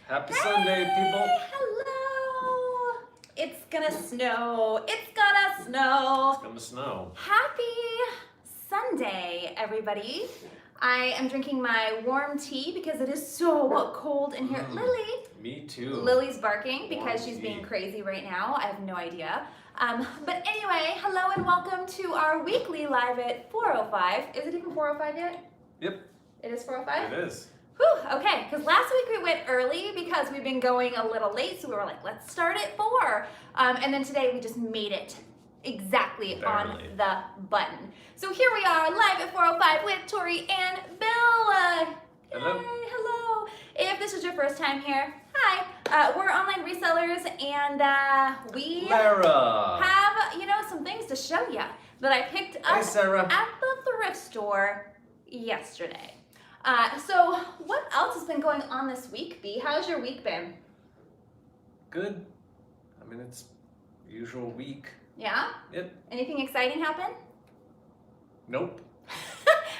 Happy Sunday, people. Hello. It's gonna snow. It's gonna snow. It's gonna snow. Happy Sunday, everybody. I am drinking my warm tea because it is so cold in here. Lily. Me too. Lily's barking because Warm she's tea. being crazy right now. I have no idea. But anyway, hello and welcome to our weekly live at 4:05. Is it even 4:05 yet? Yep, It is 4:05? it is. Whew, okay, because last week we went early because we've been going a little late, so we were like, let's start at 4. And then today we just made it exactly on Barely. the button. So here we are, live at 4:05 with Tori and Bill. Hello. Yay, hello. If this is your first time here, hi. We're online resellers, and we Lara. have, some things to show you that I picked Hey, up Sarah. at the thrift store yesterday. So what else has been going on this week, B? How's your week been? Good. I mean, it's usual week. Yeah? Yep. Anything exciting happen? Nope.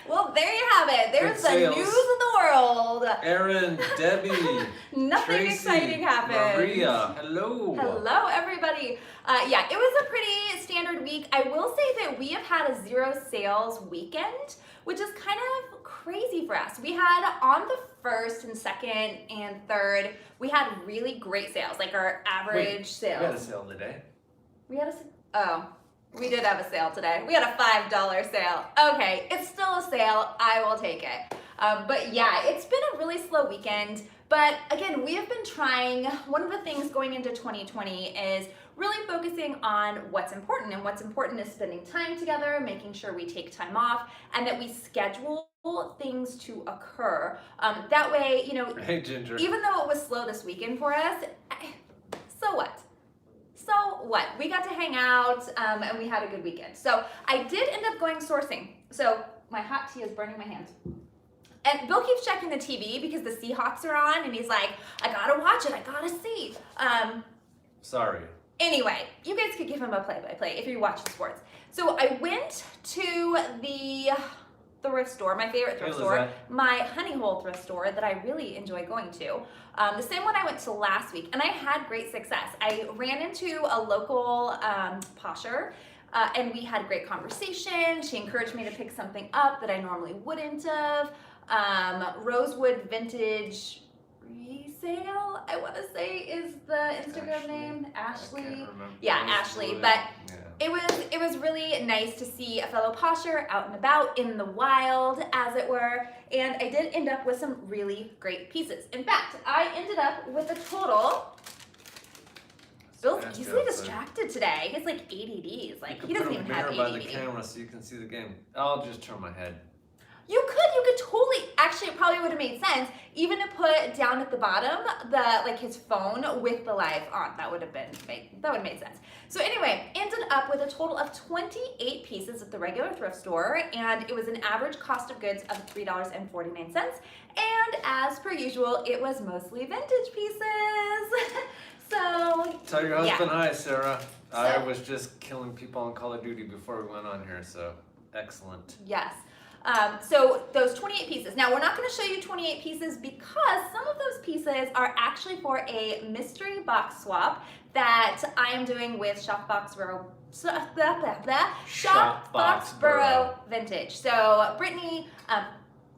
Well, there you have it. There's the sales. news of the world. Aaron, Debbie, Nothing Tracy, exciting happened. Maria, hello. Hello, everybody. Yeah, it was a pretty standard week. I will say that we have had a zero sales weekend, which is kind of crazy for us. We had on the 1st and 2nd and 3rd, we had really great sales, like our average sales. We had a sale today. We did have a sale today. We had a $5 sale. Okay, it's still a sale. I will take it. But yeah, it's been a really slow weekend. But again, we have been trying, one of the things going into 2020 is really focusing on what's important. And what's important is spending time together, making sure we take time off, and that we schedule things to occur. That way, Hey, Ginger. even though it was slow this weekend for us, so what? So what? We got to hang out and we had a good weekend. So I did end up going sourcing. So my hot tea is burning my hands. And Bill keeps checking the TV because the Seahawks are on and he's like, I gotta watch it, I gotta see. Sorry. Anyway, you guys could give him a play-by-play if you watch the sports. So I went to the thrift store, my favorite thrift store, my Honey Hole thrift store that I really enjoy going to. The same one I went to last week, and I had great success. I ran into a local posher, and we had a great conversation. She encouraged me to pick something up that I normally wouldn't have. Rosewood Vintage Resale, I want to say is the Instagram name. Ashley. I can't remember. Yeah, Ashley. But yeah. it was really nice to see a fellow posher out and about in the wild, as it were, and I did end up with some really great pieces. In fact, I ended up with a total. Bill's easily distracted today. He's like ADD. He's like, he doesn't even have ADD. by the camera so you can see the game. I'll just turn my head. You could totally, actually it probably would have made sense, even to put down at the bottom his phone with the live on. That would have made sense. So anyway, ended up with a total of 28 pieces at the regular thrift store, and it was an average cost of goods of $3.49. And as per usual, it was mostly vintage pieces. So Tell your husband yeah. hi, Sarah. I was just killing people on Call of Duty before we went on here, so excellent. Yes. So those 28 pieces. Now we're not going to show you 28 pieces because some of those pieces are actually for a mystery box swap that I am doing with Shopboxborough Vintage. So Brittany,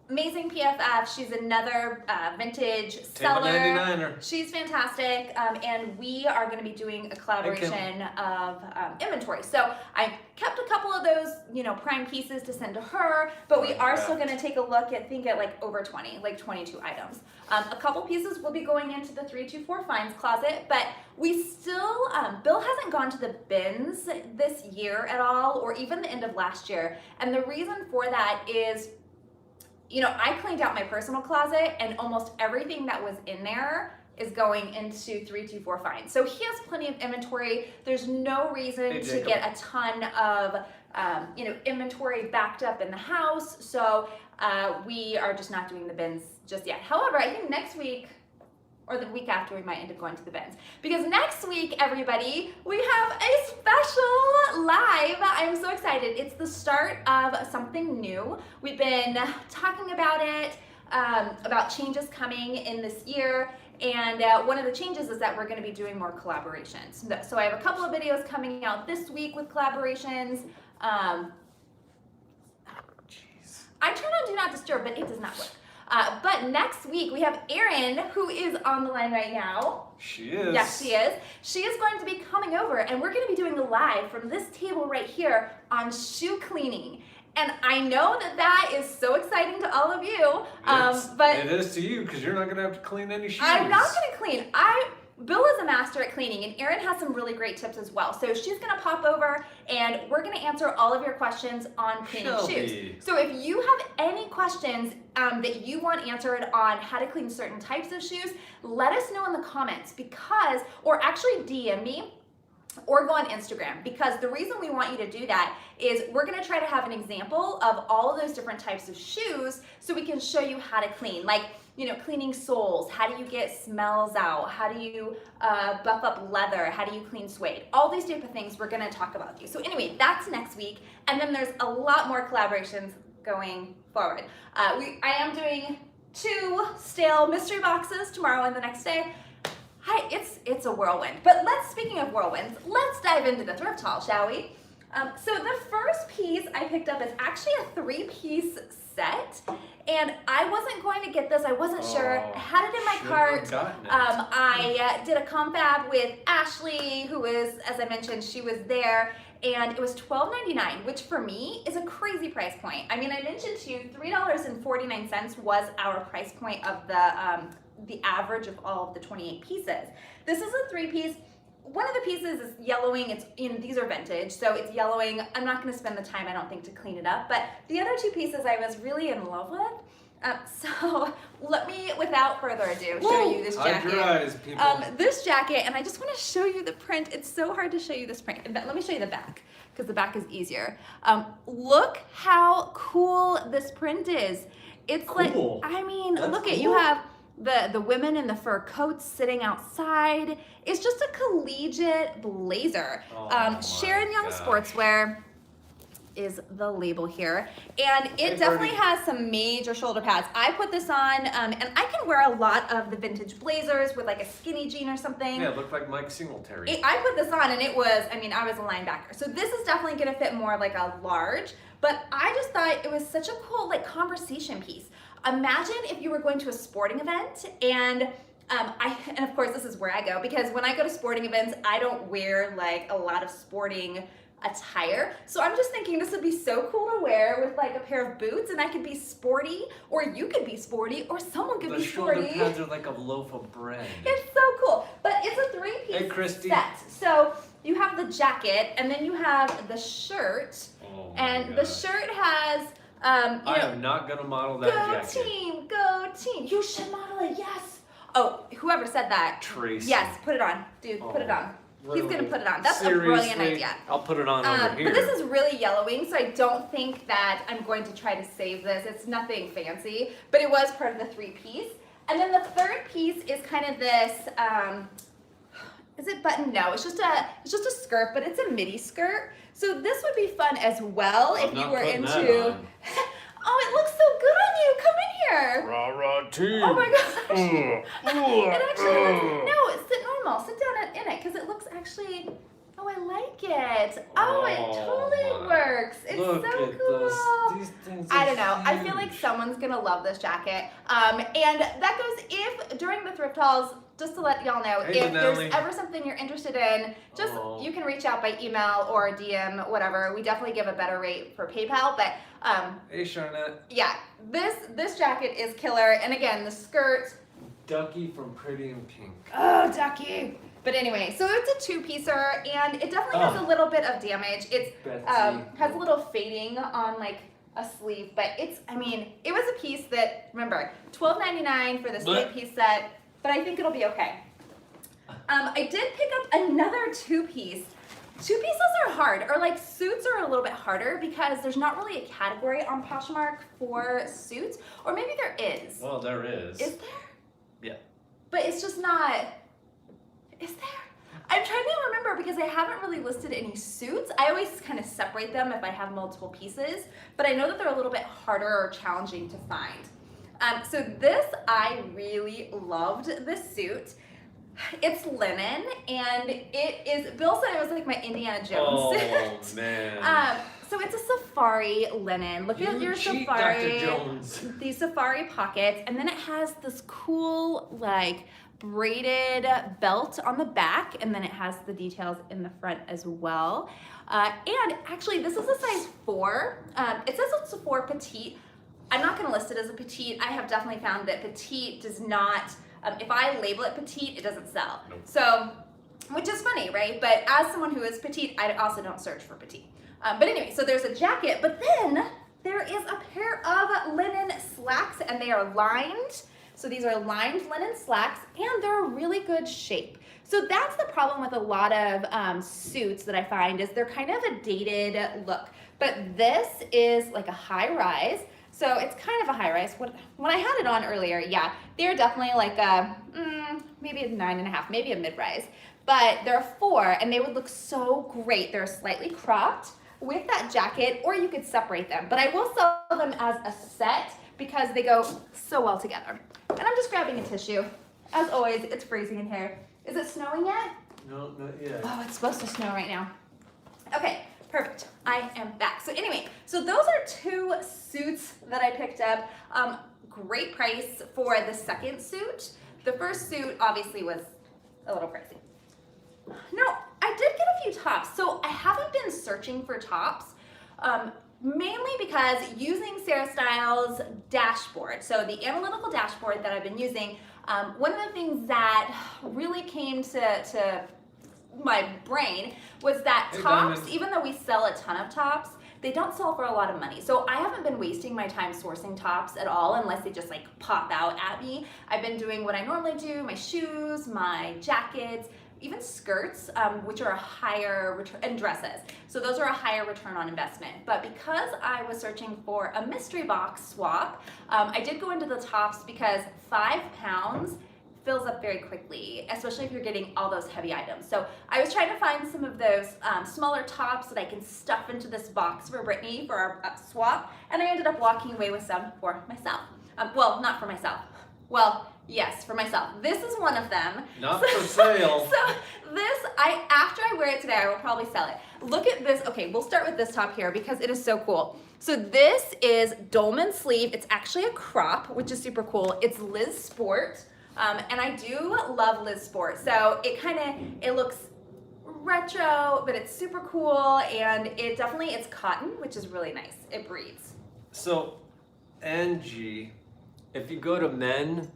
amazing PFF. She's another vintage seller. 99er. She's fantastic, and we are going to be doing a collaboration of inventory. So I kept a couple of those, prime pieces to send to her, but we are still going to take a look at, like over 20, like 22 items. A couple pieces will be going into the 324 finds closet, but we still, Bill hasn't gone to the bins this year at all, or even the end of last year. And the reason for that is, I cleaned out my personal closet and almost everything that was in there is going into 324 finds. So he has plenty of inventory. There's no reason to get a ton of inventory backed up in the house. So we are just not doing the bins just yet. However, I think next week or the week after we might end up going to the bins. Because next week, everybody, we have a special live. I'm so excited. It's the start of something new. We've been talking about it, about changes coming in this year, And one of the changes is that we're going to be doing more collaborations. So I have a couple of videos coming out this week with collaborations. I turn on Do Not Disturb, but it does not work. But next week we have Erin, who is on the line right now. She is. Yes, she is. She is going to be coming over, and we're going to be doing a live from this table right here on shoe cleaning. And I know that that is so exciting to all of you. But it is to you because you're not going to have to clean any shoes. I'm not going to clean. Bill is a master at cleaning, and Erin has some really great tips as well. So she's gonna pop over and we're gonna answer all of your questions on cleaning shoes. So if you have any questions that you want answered on how to clean certain types of shoes, let us know in the comments or actually DM me or go on Instagram, because the reason we want you to do that is we're gonna try to have an example of all of those different types of shoes so we can show you how to clean. Like, cleaning soles, how do you get smells out, how do you buff up leather, how do you clean suede, all these type of things we're gonna talk about with you. So anyway, that's next week, and then there's a lot more collaborations going forward. I am doing 2 stale mystery boxes tomorrow and the next day. Hi, it's a whirlwind. But speaking of whirlwinds, let's dive into the thrift haul, shall we? So the first piece I picked up is actually a 3-piece set, and I wasn't going to get this. I wasn't sure. I had it in my cart. I did a confab with Ashley, who was, as I mentioned, she was there, and it was $12.99, which for me is a crazy price point. I mean, I mentioned to you $3.49 was our price point of the average of all of the 28 pieces. This is a 3-piece. One of the pieces is yellowing. These are vintage, so it's yellowing. I'm not going to spend the time, I don't think, to clean it up. But the other 2 pieces I was really in love with. So let me, without further ado, show you this jacket. Hide your eyes, people. This jacket, and I just want to show you the print. It's so hard to show you this print. Let me show you the back, because the back is easier. Look how cool this print is. It's cool. Like, I mean, That's look cool. at, you have the women in the fur coats sitting outside. It's just a collegiate blazer. Sharon Young Sportswear is the label here, and it definitely has some major shoulder pads. I put this on, and I can wear a lot of the vintage blazers with like a skinny jean or something. Yeah, it looked like Mike Singletary. I put this on, and it was, I was a linebacker, so this is definitely gonna fit more like a large, but I just thought it was such a cool like conversation piece. Imagine if you were going to a sporting event, and and of course this is where I go, because when I go to sporting events, I don't wear like a lot of sporting attire. So I'm just thinking this would be so cool to wear with like a pair of boots, and I could be sporty, or you could be sporty, or someone could be sporty. The shoulder pads are like a loaf of bread. It's so cool. But it's a 3-piece set. So you have the jacket, and then you have the shirt. Oh my and gosh. the shirt has I am not gonna model that jacket. Go team. You should model it, yes. Oh, whoever said that. Tracy. Yes, put it on. Dude, put it on. Really? He's gonna put it on. That's Seriously? a brilliant idea. I'll put it on over here. But this is really yellowing, so I don't think that I'm going to try to save this. It's nothing fancy, but it was part of the 3-piece. And then the 3rd piece is kind of this, is it button? No, it's just a skirt, but it's a midi skirt. So this would be fun as well if you were into. Oh, it looks so good on you. Come in here. Rah-rah team. Oh my gosh. It actually looks, no, sit normal. Sit down in it, because it looks actually, oh, I like it. Oh, it totally works. It's Look so at cool. These things I are don't know. I feel huge. like someone's going to love this jacket. And that goes, if during the thrift hauls, just to let y'all know, Hey, if there's Denali. ever something you're interested in, just you can reach out by email or DM, whatever. We definitely give a better rate for PayPal, but Hey, Charnette. yeah, this jacket is killer. And again, the skirt. Ducky from Pretty in Pink. Oh, Ducky. But anyway, so it's a 2-piecer, and it definitely has a little bit of damage. It's has a little fading on like a sleeve, but it's, I mean, it was a piece that, remember, $12.99 for this 3-piece set, but I think it'll be okay. I did pick up another 2-piece. 2-pieces are hard, or like suits are a little bit harder because there's not really a category on Poshmark for suits, or maybe there is. Well, there is. Is there? Yeah. But it's just not, is there? I'm trying to remember because I haven't really listed any suits. I always kind of separate them if I have multiple pieces, but I know that they're a little bit harder or challenging to find. So this, I really loved this suit. It's linen, and it is, Bill said it was like my Indiana Jones suit. Oh, man. So it's a safari linen. Look at your cheat, safari. Dr. Jones. These safari pockets, and then it has this cool like braided belt on the back, and then it has the details in the front as well. And actually, this is a size 4. It says it's a 4 petite. I'm not going to list it as a petite. I have definitely found that petite does not. If I label it petite, it doesn't sell. Nope. So, which is funny, right? But as someone who is petite, I also don't search for petite. But anyway, so there's a jacket, but then there is a pair of linen slacks, and they are lined. So these are lined linen slacks, and they're a really good shape. So that's the problem with a lot of suits that I find is they're kind of a dated look. But this is like a high rise. So it's kind of a high rise. When I had it on earlier, yeah, they're definitely like a, maybe a 9.5, maybe a mid-rise. But they're a 4, and they would look so great. They're slightly cropped with that jacket, or you could separate them. But I will sell them as a set because they go so well together. And I'm just grabbing a tissue. As always, it's freezing in here. Is it snowing yet? No, not yet. Oh, it's supposed to snow right now. Okay, perfect. I am back. So anyway, so those are 2 suits that I picked up. Great price for the second suit. The first suit obviously was a little pricey. No, I did get a few tops. So I haven't been searching for tops, mainly because using Sarah Styles' dashboard, so the analytical dashboard that I've been using, one of the things that really came to my brain was that tops, even though we sell a ton of tops, they don't sell for a lot of money. So I haven't been wasting my time sourcing tops at all unless they just like pop out at me. I've been doing what I normally do, my shoes, my jackets, even skirts, which are a higher return, and dresses. So those are a higher return on investment. But because I was searching for a mystery box swap, I did go into the tops because 5 pounds fills up very quickly, especially if you're getting all those heavy items. So I was trying to find some of those smaller tops that I can stuff into this box for Brittany for our swap, and I ended up walking away with some for myself. Well, not for myself. Well, yes, for myself. This is one of them. Not for sale. So this, after I wear it today, I will probably sell it. Look at this. Okay, we'll start with this top here because it is so cool. So this is dolman sleeve. It's actually a crop, which is super cool. It's Liz Sport. And I do love Liz Sport. So it looks retro, but it's super cool. And it's cotton, which is really nice. It breathes. So, Angie, if you go to men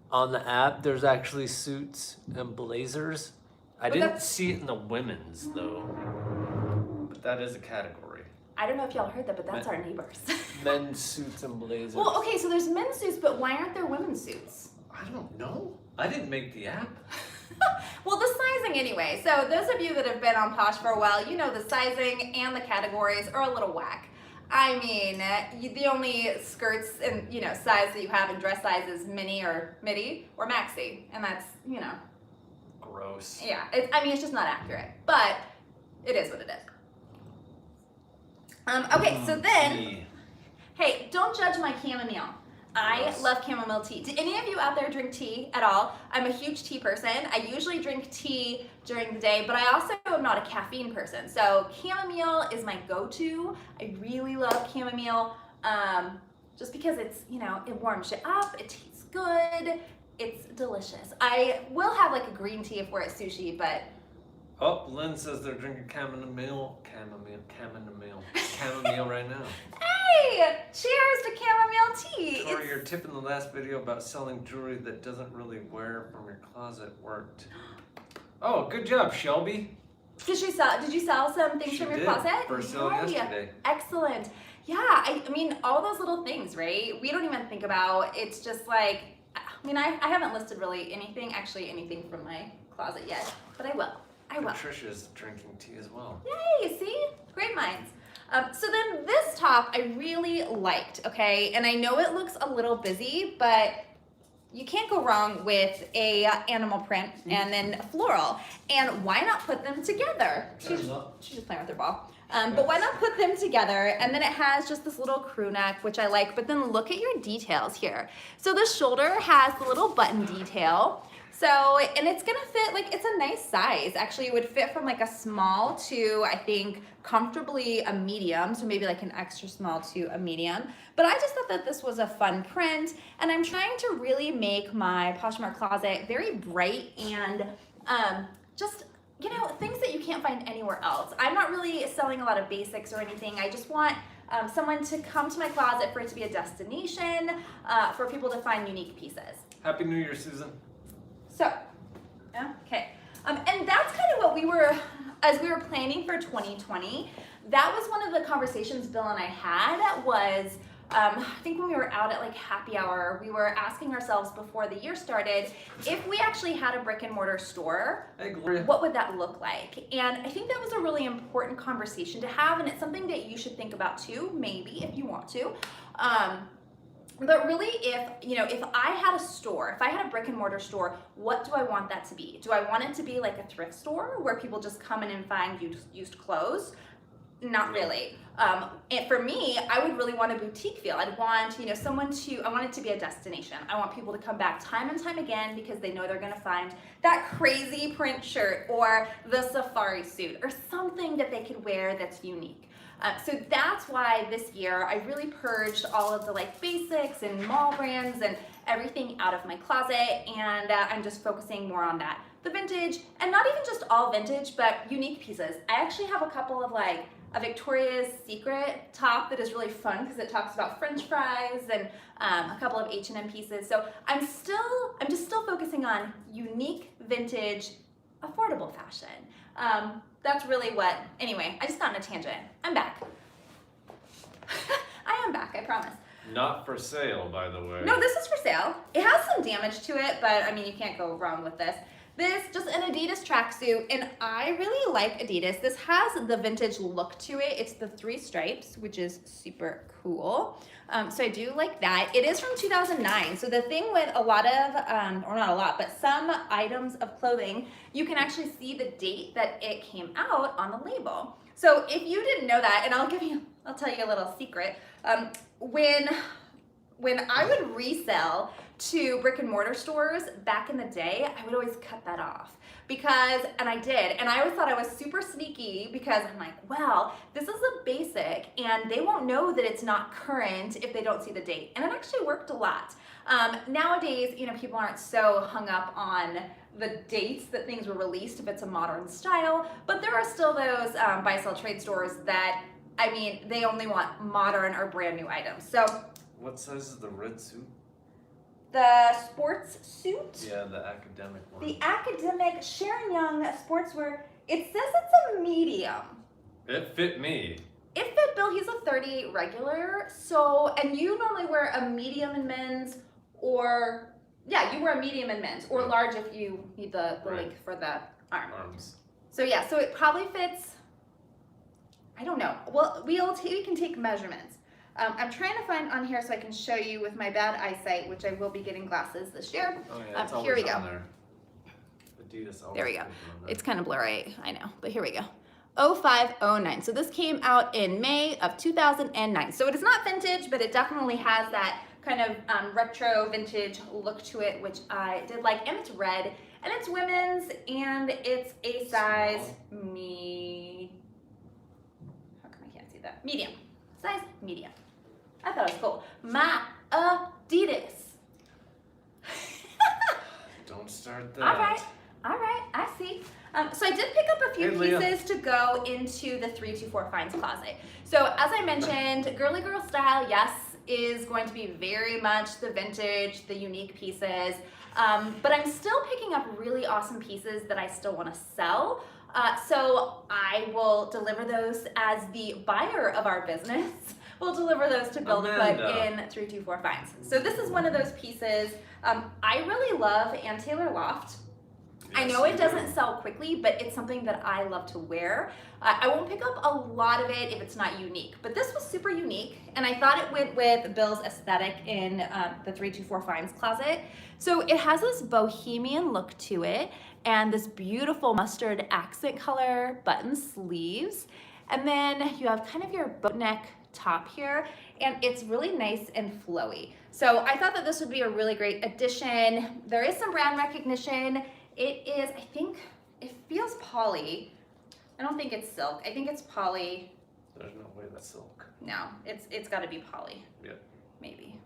on the app, there's actually suits and blazers. I didn't see it in the women's though, but that is a category. I don't know if y'all heard that, but that's our neighbors. Men's suits and blazers. Well, okay, so there's men's suits, but why aren't there women's suits? I don't know. I didn't make the app. Well, the sizing anyway. So those of you that have been on Posh for a while, you know the sizing and the categories are a little whack. I mean, the only skirts and size that you have in dress size is mini or midi or maxi, and that's gross. Yeah, it's just not accurate, but it is what it is. Okay, so then, hey, don't judge my chamomile. I love chamomile tea. Do any of you out there drink tea at all? I'm a huge tea person. I usually drink tea during the day, but I also am not a caffeine person. So chamomile is my go-to. I really love chamomile just because it's, it warms you up, it tastes good, it's delicious. I will have like a green tea if we're at sushi, but... Oh, Lynn says they're drinking chamomile right now. Hey, cheers to chamomile tea. Tori, your tip in the last video about selling jewelry that doesn't really wear from your closet worked. Oh, good job, Shelby. Did you sell some things from your closet? For sale yesterday. Excellent. Yeah, I mean, all those little things, right? We don't even think about. It's just like, I haven't listed really anything from my closet yet, but I will. Patricia's drinking tea as well. Yay, see? Great minds. So then this top I really liked, okay? And I know it looks a little busy, but you can't go wrong with a animal print and then floral. And why not put them together? She's just playing with her ball. But why not put them together? And then it has just this little crew neck, which I like, but then look at your details here. So the shoulder has the little button detail. So, and it's gonna fit, like, it's a nice size. Actually, it would fit from like a small to, I think, comfortably a medium. So maybe like an extra small to a medium. But I just thought that this was a fun print. And I'm trying to really make my Poshmark closet very bright and just, you know, things that you can't find anywhere else. I'm not really selling a lot of basics or anything. I just want someone to come to my closet for it to be a destination, for people to find unique pieces. Happy New Year, Susan. So, okay. And that's kind of what we were, as we were planning for 2020, that was one of the conversations Bill and I had was, I think when we were out at like happy hour, we were asking ourselves before the year started, if we actually had a brick and mortar store, hey, Gloria, what would that look like? And I think that was a really important conversation to have, and it's something that you should think about too, maybe if you want to. But really, if I had a store, if I had a brick and mortar store, what do I want that to be? Do I want it to be like a thrift store where people just come in and find used clothes? Not really. And for me, I would really want a boutique feel. I'd want, I want it to be a destination. I want people to come back time and time again because they know they're gonna find that crazy print shirt or the safari suit or something that they could wear that's unique. So that's why this year I really purged all of the like basics and mall brands and everything out of my closet, and I'm just focusing more on that. The vintage, and not even just all vintage, but unique pieces. I actually have a couple of like a Victoria's Secret top that is really fun because it talks about French fries, and a couple of H&M pieces. So I'm just still focusing on unique, vintage, affordable fashion. That's really what, anyway, I just got on a tangent. I'm back. I am back, I promise. not for sale, by the way. No, this is for sale. It has some damage to it, but I mean, you can't go wrong with this. This, just an Adidas tracksuit, and I really like Adidas. This has the vintage look to it. It's the 3 stripes, which is super cool. So I do like that. It is from 2009. So the thing with a lot of, or not a lot, but some items of clothing, you can actually see the date that it came out on the label. So if you didn't know that, and I'll tell you a little secret. When I would resell to brick and mortar stores back in the day, I would always cut that off and I did. And I always thought I was super sneaky because I'm like, well, this is a basic and they won't know that it's not current if they don't see the date. And it actually worked a lot. Nowadays, people aren't so hung up on the dates that things were released if it's a modern style, but there are still those buy sell trade stores that, they only want modern or brand new items. So what size is the red suit? the sports suit. Yeah, the academic one. The academic Sharon Young sportswear. It says it's a medium. It fit me. It fit Bill. He's a 38 regular. So, and you normally wear a medium in men's, or yeah, you wear a medium in men's, or large if you need the length for the arms. So yeah, so it probably fits. I don't know. Well, we can take measurements. I'm trying to find on here so I can show you with my bad eyesight, which I will be getting glasses this year. Oh yeah, it's here we always go. on there. Adidas always There we go. puts it on there. It's kind of blurry, I know, but here we go. 0509. So this came out in May of 2009. So it is not vintage, but it definitely has that kind of retro vintage look to it, which I did like. And it's red, and it's women's, and it's a size how come I can't see that? Medium. Size medium. I thought it was cool. My Adidas. Don't start that. All right, I see. So I did pick up a few pieces to go into the 324 Finds closet. So as I mentioned, Girlygrrlstyle, yes, is going to be very much the vintage, the unique pieces. But I'm still picking up really awesome pieces that I still want to sell. So I will deliver those as the buyer of our business. We'll deliver those to Bill to put in 324 Finds. So this is one of those pieces. I really love Ann Taylor Loft. I know it doesn't sell quickly, but it's something that I love to wear. I won't pick up a lot of it if it's not unique, but this was super unique, and I thought it went with Bill's aesthetic in the 324 Finds closet. So it has this bohemian look to it, and this beautiful mustard accent color button sleeves. And then you have kind of your boat neck top here, and it's really nice and flowy. So I thought that this would be a really great addition. There is some brand recognition. It is, I think, it feels poly. I don't think it's silk. I think it's poly. There's no way that's silk. No, it's got to be poly. Yep. Maybe.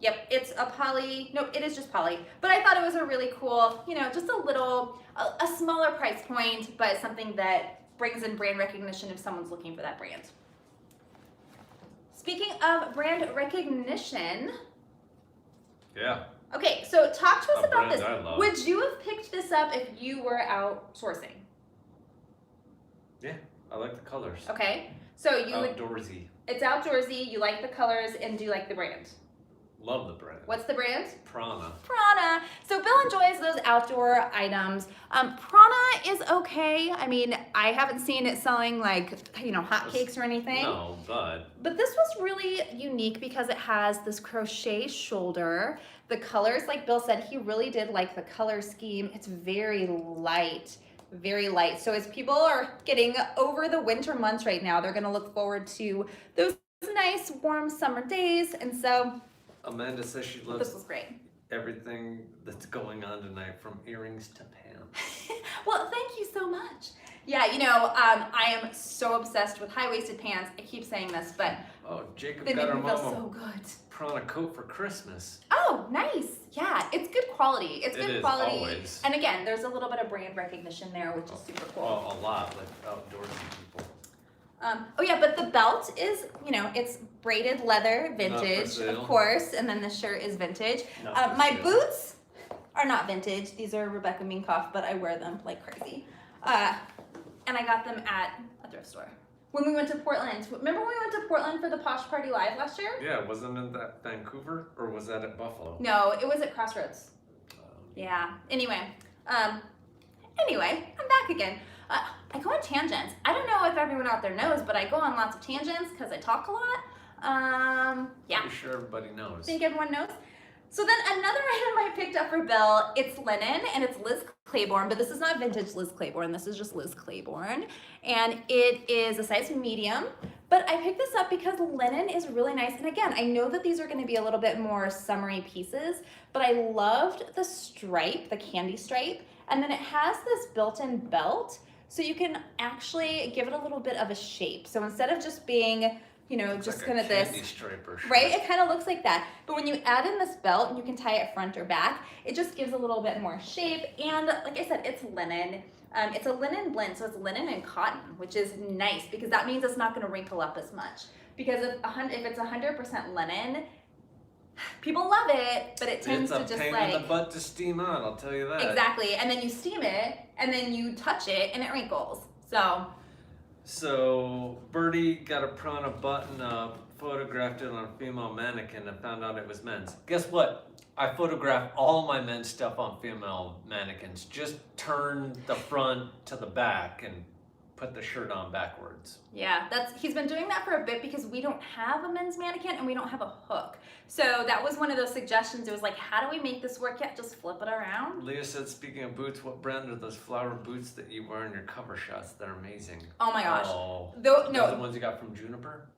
Yep, it's a poly. No, it is just poly. But I thought it was a really cool, you know, just a smaller price point, but something that brings in brand recognition if someone's looking for that brand. Speaking of brand recognition. Yeah. Okay, so talk to us about this. I love. Would you have picked this up if you were out sourcing? Yeah, I like the colors. Okay, so you Outdoorsy. It's outdoorsy, you like the colors, and do you like the brand? Love the brand. What's the brand? Prana. Prana. So Bill enjoys those outdoor items. Prana is okay. I mean, I haven't seen it selling like, you know, hotcakes or anything. No, but this was really unique because it has this crochet shoulder. The colors, like Bill said, he really did like the color scheme. It's very light. Very light. So as people are getting over the winter months right now, they're going to look forward to those nice warm summer days. And so Amanda says she loves this was great. everything that's going on tonight, from earrings to pants. Well, thank you so much. Yeah, you know, I am so obsessed with high-waisted pants. I keep saying this, but Oh, Jacob they got make our me feel mom so a good. Prana coat for Christmas. Oh, nice. Yeah, it's good quality. It's It good is, quality. always. And again, there's a little bit of brand recognition there, which is super cool. Well, a lot, like outdoorsy people. Oh yeah, but the belt is, you know, it's braided leather, vintage, sale. of course, and then the shirt is vintage. Not for My sale. boots are not vintage. These are Rebecca Minkoff, but I wear them like crazy. And I got them at a thrift store. When we went to Portland, remember when we went to Portland for the Posh Party Live last year? Yeah, wasn't it that Vancouver, or was that at Buffalo? No, it was at Crossroads. Yeah. Anyway, I'm back again. I go on tangents. I don't know if everyone out there knows, but I go on lots of tangents because I talk a lot. Yeah. Pretty sure everybody knows. I think everyone knows. So then another item I picked up for Bill, it's linen and it's Liz Claiborne, but this is not vintage Liz Claiborne. This is just Liz Claiborne. And it is a size medium, but I picked this up because linen is really nice. And again, I know that these are gonna be a little bit more summery pieces, but I loved the stripe, the candy stripe. And then it has this built-in belt, so you can actually give it a little bit of a shape. So instead of just being, you know, It's just like kind a of this, candy stripe or right? shirt. It kind of looks like that. But when you add in this belt and you can tie it front or back, it just gives a little bit more shape. And like I said, it's linen. It's a linen blend, so it's linen and cotton, which is nice because that means it's not going to wrinkle up as much. Because if it's 100% linen, people love it, but it tends to It's just a pain like in the butt to steam out, I'll tell you that. exactly. And then you steam it, and then you touch it, and it wrinkles. So Birdie got a Prana button up, photographed it on a female mannequin, and found out it was men's. Guess what? I photographed all my men's stuff on female mannequins. Just turn the front to the back and put the shirt on backwards. Yeah, he's been doing that for a bit because we don't have a men's mannequin and we don't have a hook. So that was one of those suggestions. It was like, how do we make this work? Yeah, just flip it around. Leah said, speaking of boots, what brand are those flower boots that you wear in your cover shots? They're amazing. Oh my gosh. Oh, no, those are the ones you got from Juniper?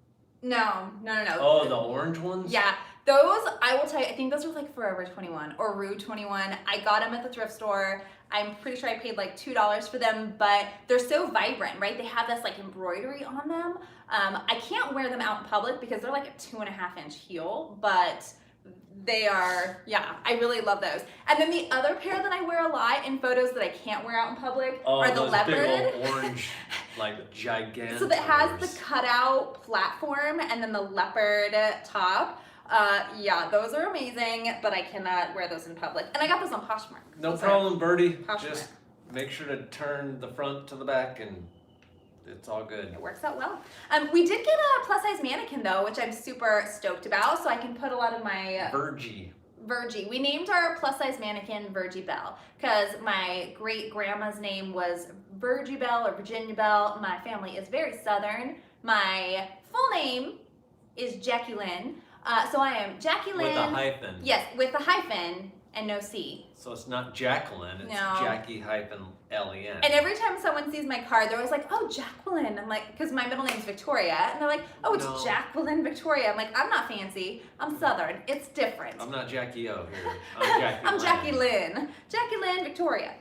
no. Oh, the orange ones? Yeah, those, I will tell you, I think those were like Forever 21 or Rue 21. I got them at the thrift store. I'm pretty sure I paid like $2 for them, but they're so vibrant, right? They have this like embroidery on them. I can't wear them out in public because they're like a 2.5-inch heel, but they are, yeah, I really love those. And then the other pair that I wear a lot in photos that I can't wear out in public are the those leopard. big old orange, like gigantic. So that has the cutout platform and then the leopard top. Yeah, those are amazing, but I cannot wear those in public. And I got those on Poshmark. No Those are problem, Birdie. Poshmark. Just make sure to turn the front to the back and it's all good. It works out well. We did get a plus size mannequin though, which I'm super stoked about. So I can put a lot of my Virgie. We named our plus size mannequin Virgie Belle because my great grandma's name was Virgie Belle or Virginia Belle. My family is very Southern. My full name is Jackie Lynn. So I am Jackie Lynn. With a hyphen. Yes, with a hyphen. and no C. So it's not Jacqueline, it's No. Jackie-Len. And every time someone sees my card, they're always like, oh, Jacqueline. I'm like, because my middle name's Victoria. And they're like, oh, it's No. Jacqueline Victoria. I'm like, I'm not fancy. I'm Southern. It's different. I'm not Jackie O here. I'm Jackie I'm Jackie Lynn. Jackie Lynn Victoria.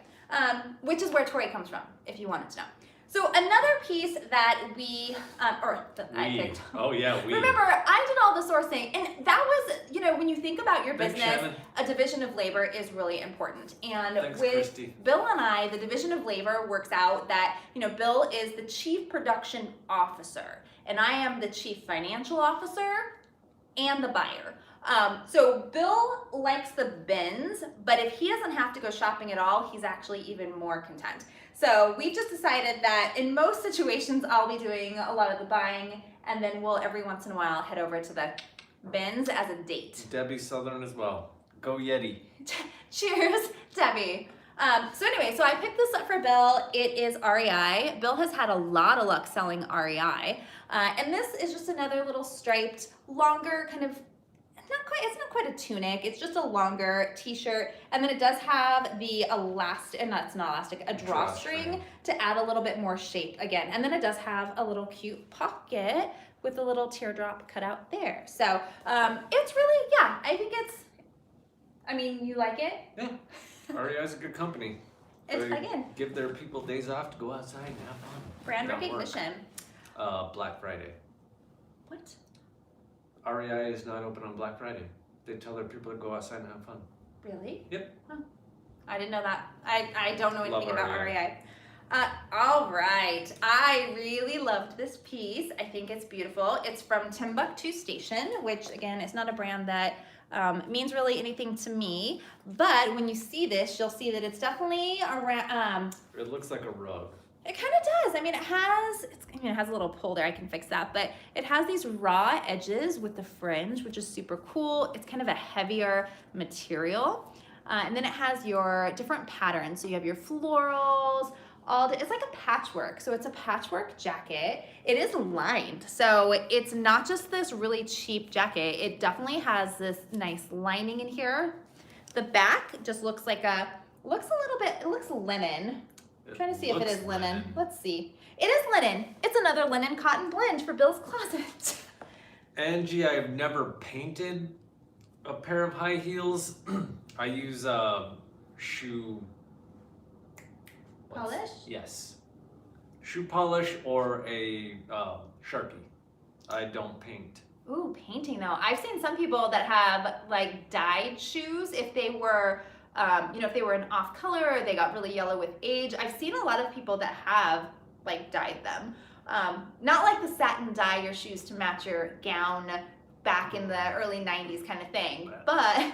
Which is where Tori comes from, if you wanted to know. So another piece that we, I picked. Oh yeah, we. Remember, I did all the sourcing, and that was, you know, when you think about your Thanks, business, Shannon. a division of labor is really important. And Thanks, with Christy. Bill and I, the division of labor works out that, you know, Bill is the chief production officer, and I am the chief financial officer and the buyer. So Bill likes the bins, but if he doesn't have to go shopping at all, he's actually even more content. So we've just decided that in most situations, I'll be doing a lot of the buying, and then we'll every once in a while head over to the bins as a date. Debbie's Southern as well. Go Yeti. Cheers, Debbie. So anyway, so I picked this up for Bill. It is REI. Bill has had a lot of luck selling REI. And this is just another little striped, longer kind of, it's not quite a tunic, it's just a longer t-shirt, and then it does have the a drawstring to add a little bit more shape again, and then it does have a little cute pocket with a little teardrop cut out there. So it's really, yeah, I think you like it? Yeah, REI's a good company. It's, They again, give their people days off to go outside and have fun. brand Not work. recognition. Black Friday. What? REI is not open on Black Friday. They tell their people to go outside and have fun. Really? Yep. Huh. I didn't know that. I don't know anything Love about REI. REI. All right. I really loved this piece. I think it's beautiful. It's from Timbuktu Station, which again is not a brand that means really anything to me. But when you see this, you'll see that it's definitely around. It looks like a rug. It kind of does. I mean, it has a little pull there. I can fix that. But it has these raw edges with the fringe, which is super cool. It's kind of a heavier material. And then it has your different patterns. So you have your florals, it's like a patchwork. So it's a patchwork jacket. It is lined. So it's not just this really cheap jacket. It definitely has this nice lining in here. The back just looks a little bit, it looks linen. I'm trying to see if it is linen. Let's see. It is linen. It's another linen cotton blend for Bill's closet. Angie, I've never painted a pair of high heels. I use shoe Polish? Yes. Shoe polish or a Sharpie. I don't paint. Ooh, painting though. I've seen some people that have like dyed shoes if they were if they were an off color or they got really yellow with age. I've seen a lot of people that have like dyed them. Not like the satin dye your shoes to match your gown back in the early 90s kind of thing, but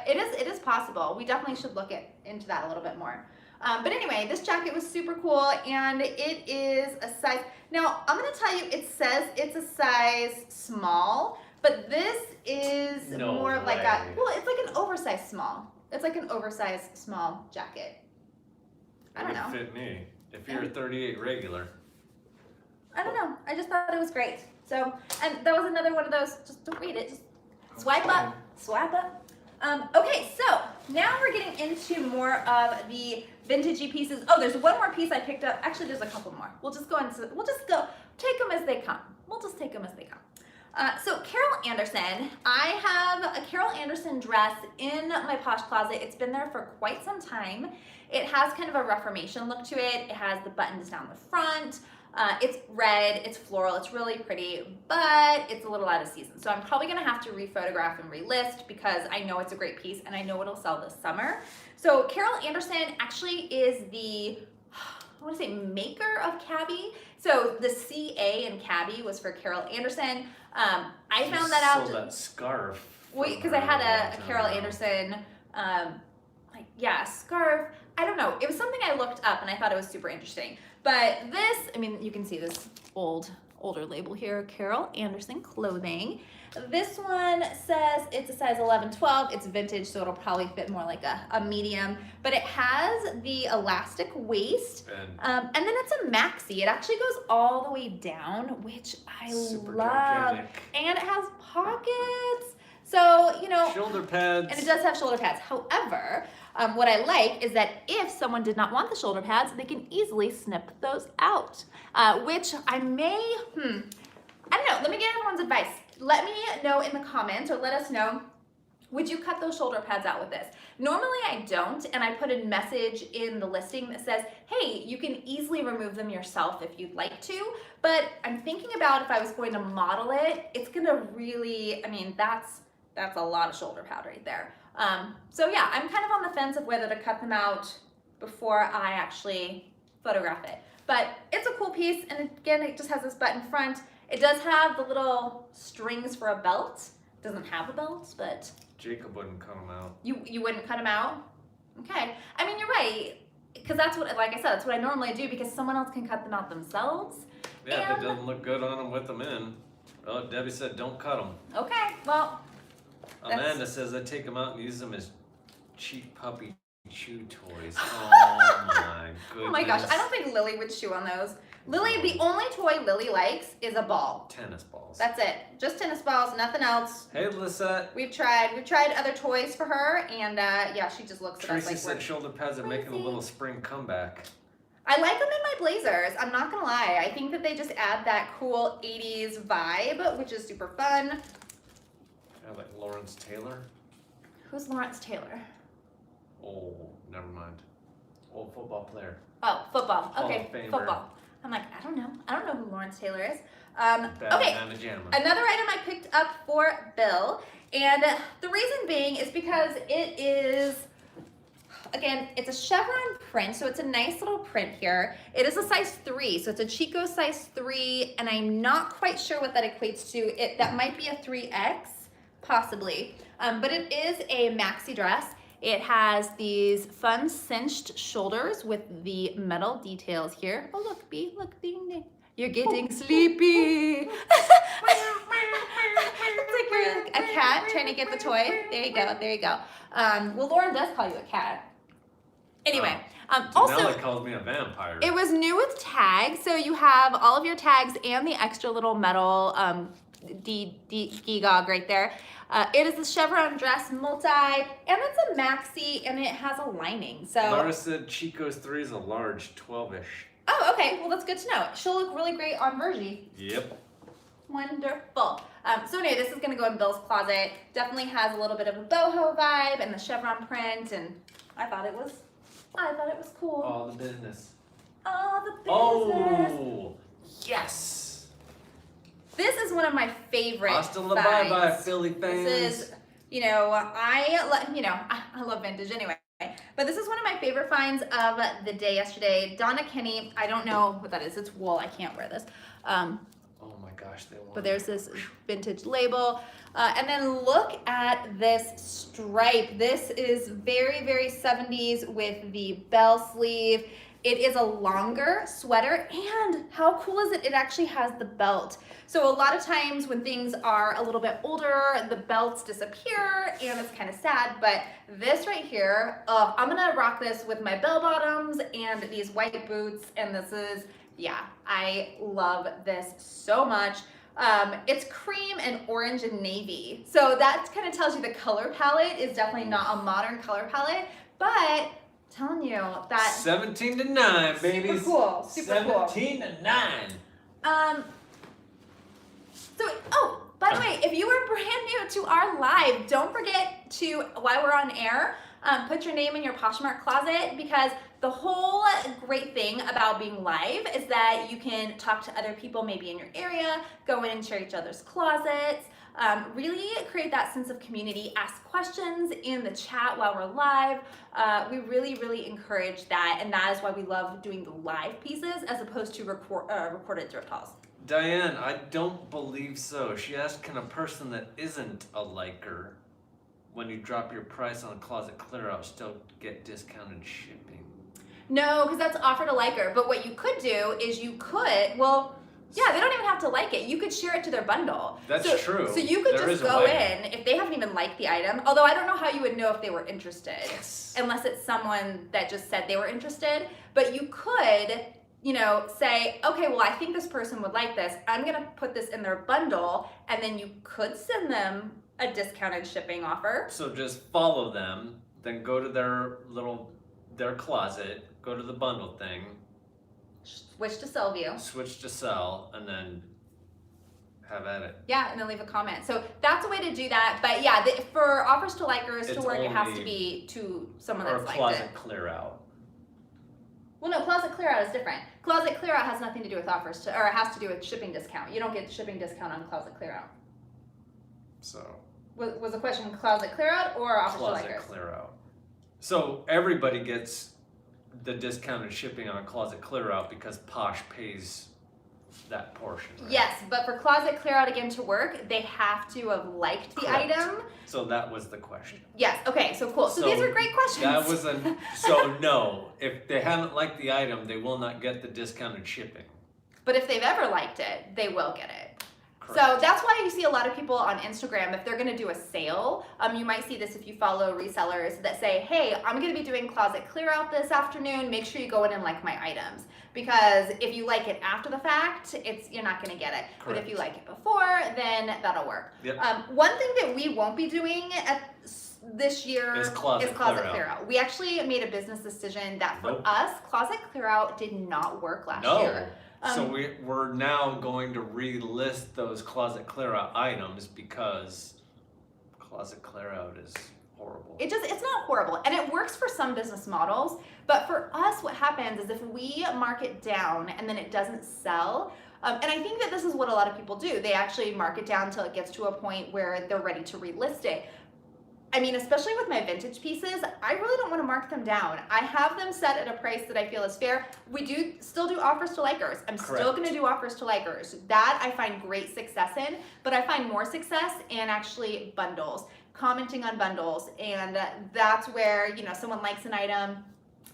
it is possible. We definitely should look into that a little bit more. But anyway, this jacket was super cool, and it is a size. Now, I'm going to tell you, it says it's a size small, but this is more of like it's like an oversized small. It's like an oversized small jacket. I don't know. It would fit me if you're a 38 regular. I don't know. I just thought it was great. So, and that was another one of those, just don't read it, just swipe up, swipe up. Okay, so now we're getting into more of the vintagey pieces. Oh, there's one more piece I picked up. Actually, there's a couple more. We'll just go take them as they come. We'll just take them as they come. So Carol Anderson, I have a Carol Anderson dress in my Posh closet. It's been there for quite some time. It has kind of a Reformation look to it. It has the buttons down the front. It's red, it's floral, it's really pretty, but it's a little out of season. So I'm probably gonna have to rephotograph and relist because I know it's a great piece and I know it'll sell this summer. So Carol Anderson actually is the, I wanna say maker of Cabby. So the CA in Cabby was for Carol Anderson. I found that out. Sold that scarf. Because I had a Carol Anderson, scarf. I don't know. It was something I looked up and I thought it was super interesting. But this, I mean, you can see this older label here, Carol Anderson Clothing. This one says it's a size 11, 12. It's vintage, so it'll probably fit more like a medium. But it has the elastic waist, and then it's a maxi. It actually goes all the way down, which I super love. gigantic. And it has pockets. So, you know, shoulder pads. and it does have shoulder pads. However, what I like is that if someone did not want the shoulder pads, they can easily snip those out, which I may, I don't know, let me get everyone's advice. Let me know in the comments, or let us know, would you cut those shoulder pads out with this? Normally I don't, and I put a message in the listing that says, hey, you can easily remove them yourself if you'd like to, but I'm thinking about if I was going to model it, it's gonna really, I mean, that's a lot of shoulder pad right there. So yeah, I'm kind of on the fence of whether to cut them out before I actually photograph it. But it's a cool piece, and again, it just has this button front. It does have the little strings for a belt. It doesn't have a belt, but Jacob wouldn't cut them out. You wouldn't cut them out? Okay. I mean, you're right, because that's what, like I said, that's what I normally do, because someone else can cut them out themselves. Yeah, if it doesn't look good on them with them in. Well, Debbie said don't cut them. Okay, well. Amanda says I take them out and use them as cheap puppy chew toys. Oh my goodness. Oh my gosh, I don't think Lily would chew on those. Lily, the only toy Lily likes is a ball. Tennis balls. That's it. Just tennis balls, nothing else. Hey, Lisette. We've tried other toys for her, and yeah, she just looks at us Tracy like said shoulder pads are making a little spring comeback. I like them in my blazers. I'm not gonna lie. I think that they just add that cool 80s vibe, which is super fun. I like Lawrence Taylor. Who's Lawrence Taylor? Oh, never mind. Old football player. Oh, football. Hall Okay, of Famer. football. I'm like, I don't know. I don't know who Lawrence Taylor is. Bad Okay, man of gentleman. another item I picked up for Bill, and the reason being is because it is, again, it's a chevron print, so it's a nice little print here. It is a size 3, so it's a Chico size 3, and I'm not quite sure what that equates to. That might be a 3X, possibly, but it is a maxi dress. It has these fun cinched shoulders with the metal details here. Oh, look, Bee, look, ding, ding. You're getting sleepy. It's like you're a cat trying to get the toy. There you go, there you go. Well, Lauren does call you a cat. Anyway, also, Janelle calls me a vampire. it was new with tags, so you have all of your tags and the extra little metal gog right there. It is a chevron dress multi, and it's a maxi, and it has a lining. So Laura said Chico's 3 is a large 12-ish. Oh, okay. Well, that's good to know. She'll look really great on Virgie. Yep. Wonderful. So anyway, this is going to go in Bill's closet. Definitely has a little bit of a boho vibe and the chevron print, and I thought it was cool. All the business. All the business. Oh, yes. This is one of my favorite Hasta la finds. bye-bye, Philly fans. This is, I love vintage anyway. But this is one of my favorite finds of the day yesterday. Donna Kenny, I don't know what that is. It's wool. I can't wear this. Oh my gosh, they want. But there's this vintage label. And then look at this stripe. This is very, very 70s with the bell sleeve. It is a longer sweater, and how cool is it? It actually has the belt. So a lot of times when things are a little bit older, the belts disappear, and it's kind of sad, but this right here, I'm gonna rock this with my bell bottoms and these white boots, and this is, yeah, I love this so much. It's cream and orange and navy. So that kind of tells you the color palette is definitely not a modern color palette, but telling you that 17 to 9, baby. super cool, super cool. 17 to 9. So, oh, by the way, if you are brand new to our live, don't forget to, while we're on air, put your name in your Poshmark closet, because the whole great thing about being live is that you can talk to other people maybe in your area, go in and share each other's closets, really create that sense of community, ask questions in the chat while we're live. We really, really encourage that, and that is why we love doing the live pieces as opposed to recorded thrift hauls. Diane, I don't believe so. She asked, can a person that isn't a liker, when you drop your price on a closet clear out, still get discounted shipping? No, because that's offered a liker. But what you could do is you could, well, yeah, they don't even have to like it. You could share it to their bundle. That's true. So you could There just is a go liker. in, if they haven't even liked the item, although I don't know how you would know if they were interested. Yes. Unless it's someone that just said they were interested. But you could, say, okay, well, I think this person would like this. I'm going to put this in their bundle, and then you could send them a discounted shipping offer. So just follow them, then go to their closet, go to the bundle thing, Switch to sell view. switch to sell, and then have at it. Yeah, and then leave a comment. So that's a way to do that. But yeah, for offers to likers to It's work, it has to only- be to someone Or that's liked closet it. clear out. Well, no, closet clear out is different. Closet clear out has nothing to do with offers to, or it has to do with shipping discount. You don't get shipping discount on closet clear out. So Was the question closet clear out or offers to closet likers? clear out. So everybody gets the discounted shipping on closet clear out because Posh pays that portion. Right? Yes, but for closet clear out again to work, they have to have liked the Correct. item. So that was the question. Yes, okay, so cool. So these are great questions. That was so no, if they haven't liked the item, they will not get the discounted shipping. But if they've ever liked it, they will get it. Correct. So that's why you see a lot of people on Instagram, if they're going to do a sale, you might see this if you follow resellers that say, hey, I'm going to be doing closet clear out this afternoon. Make sure you go in and like my items. Because if you like it after the fact, you're not going to get it. Correct. But if you like it before, then that'll work. Yep. One thing that we won't be doing this year Is closet clear out. We actually made a business decision that for Nope. us, closet clear out did not work last No. year. So we're now going to relist those closet clear out items because closet clear out is horrible. It's not horrible, and it works for some business models, but for us what happens is if we mark it down and then it doesn't sell, and I think that this is what a lot of people do, they actually mark it down until it gets to a point where they're ready to relist it. I mean, especially with my vintage pieces, I really don't want to mark them down. I have them set at a price that I feel is fair. We still do offers to likers. I'm still Correct. going to do offers to likers. That I find great success in, but I find more success in actually bundles, commenting on bundles, and that's where, someone likes an item,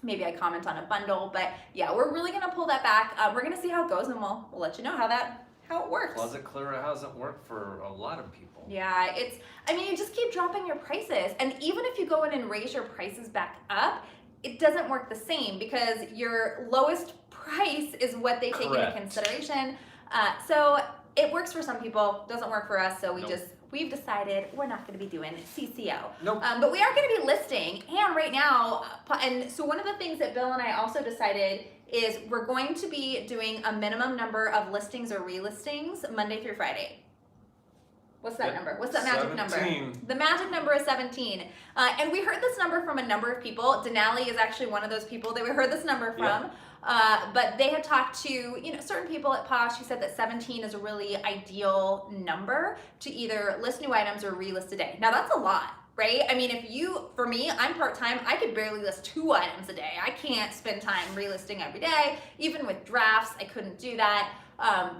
maybe I comment on a bundle, but yeah, we're really going to pull that back. We're going to see how it goes, and we'll let you know how it works. Closet clear out hasn't worked for a lot of people. Yeah, you just keep dropping your prices. And even if you go in and raise your prices back up, it doesn't work the same because your lowest price is what they take into Correct. consideration. So it works for some people, doesn't work for us. So Nope. we've decided we're not going to be doing CCO. Nope. But we are going to be listing. And right now, and so one of the things that Bill and I also decided is we're going to be doing a minimum number of listings or relistings Monday through Friday. What's that number? What's that magic 17. number? The magic number is 17. And we heard this number from a number of people. Denali is actually one of those people that we heard this number from. But they had talked to certain people at Posh who said that 17 is a really ideal number to either list new items or relist a day. Now that's a lot, right? I mean, for me, I'm part-time, I could barely list 2 items a day. I can't spend time relisting every day. Even with drafts, I couldn't do that.